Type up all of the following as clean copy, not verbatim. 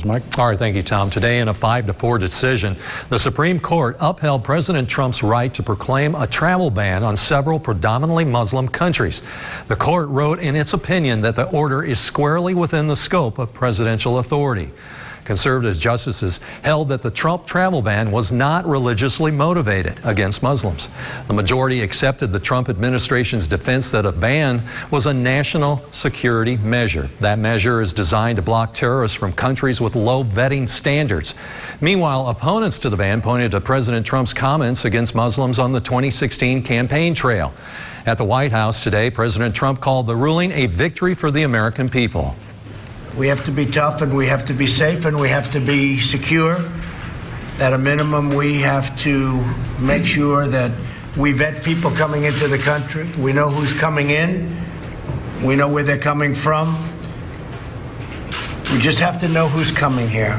details. Mike? All right, thank you, Tom. Today, in a 5-4 decision, the Supreme Court upheld President Trump's right to proclaim a travel ban on several predominantly Muslim countries. The court wrote in its opinion that the order is squarely within the scope of presidential authority. Conservative justices held that the Trump travel ban was not religiously motivated against Muslims. The majority accepted the Trump administration's defense that a ban was a national security measure. That measure is designed to block terrorists from countries with low vetting standards. Meanwhile, opponents to the ban pointed to President Trump's comments against Muslims on the 2016 campaign trail. At the White House today, President Trump called the ruling a victory for the American people. We have to be tough, and we have to be safe, and we have to be secure. At a minimum, we have to make sure that we vet people coming into the country. We know who's coming in. We know where they're coming from. We just have to know who's coming here.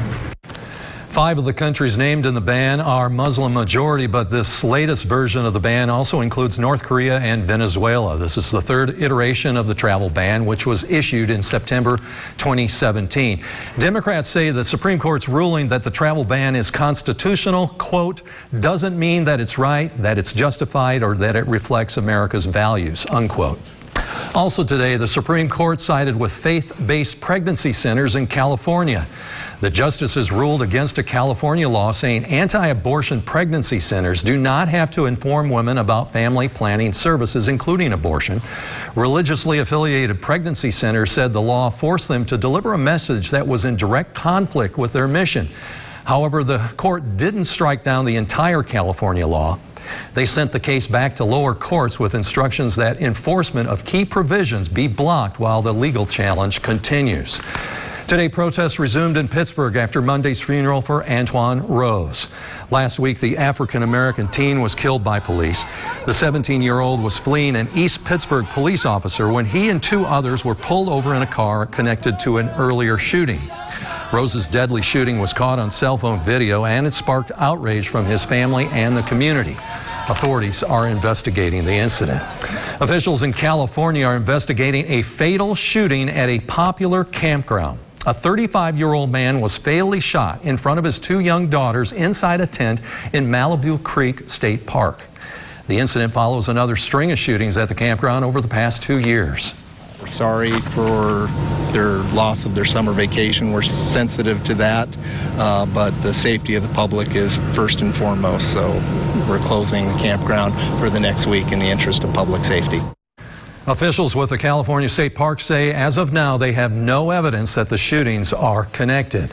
5 of the countries named in the ban are Muslim majority, but this latest version of the ban also includes North Korea and Venezuela. This is the 3rd iteration of the travel ban, which was issued in September 2017. Democrats say the Supreme Court's ruling that the travel ban is constitutional, quote, doesn't mean that it's right, that it's justified, or that it reflects America's values, unquote. Also today, the Supreme Court sided with faith-based pregnancy centers in California. The justices ruled against a California law saying anti-abortion pregnancy centers do not have to inform women about family planning services, including abortion. Religiously affiliated pregnancy centers said the law forced them to deliver a message that was in direct conflict with their mission. However, the court didn't strike down the entire California law. They sent the case back to lower courts with instructions that enforcement of key provisions be blocked while the legal challenge continues. Today, protests resumed in Pittsburgh after Monday's funeral for Antwon Rose. Last week, the African-American teen was killed by police. The 17-year-old was fleeing an East Pittsburgh police officer when he and 2 others were pulled over in a car connected to an earlier shooting. Rose's deadly shooting was caught on cell phone video, and it sparked outrage from his family and the community. Authorities are investigating the incident. Officials in California are investigating a fatal shooting at a popular campground. A 35-year-old man was fatally shot in front of his 2 young daughters inside a tent in Malibu Creek State Park. The incident follows another string of shootings at the campground over the past 2 years. We're sorry for their loss of their summer vacation. We're sensitive to that, but the safety of the public is first and foremost, so we're closing the campground for the next week in the interest of public safety. Officials with the California State Park say as of now they have no evidence that the shootings are connected.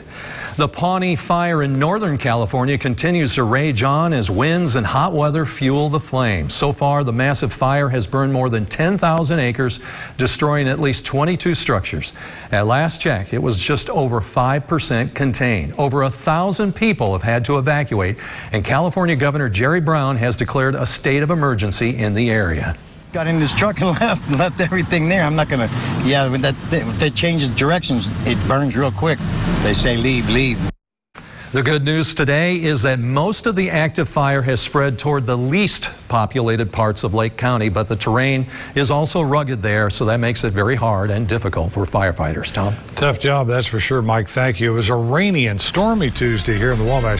The Pawnee fire in Northern California continues to rage on as winds and hot weather fuel the flames. So far, the massive fire has burned more than 10,000 acres, destroying at least 22 structures. At last check, it was just over 5% contained. Over 1,000 people have had to evacuate, and California Governor Jerry Brown has declared a state of emergency in the area. Got in this truck and left everything there. I'm not going to, when that changes directions, it burns real quick. They say leave, leave. The good news today is that most of the active fire has spread toward the least populated parts of Lake County, but the terrain is also rugged there, so that makes it very hard and difficult for firefighters. Tom? Tough job, that's for sure, Mike. Thank you. It was a rainy and stormy Tuesday here in the Wabash.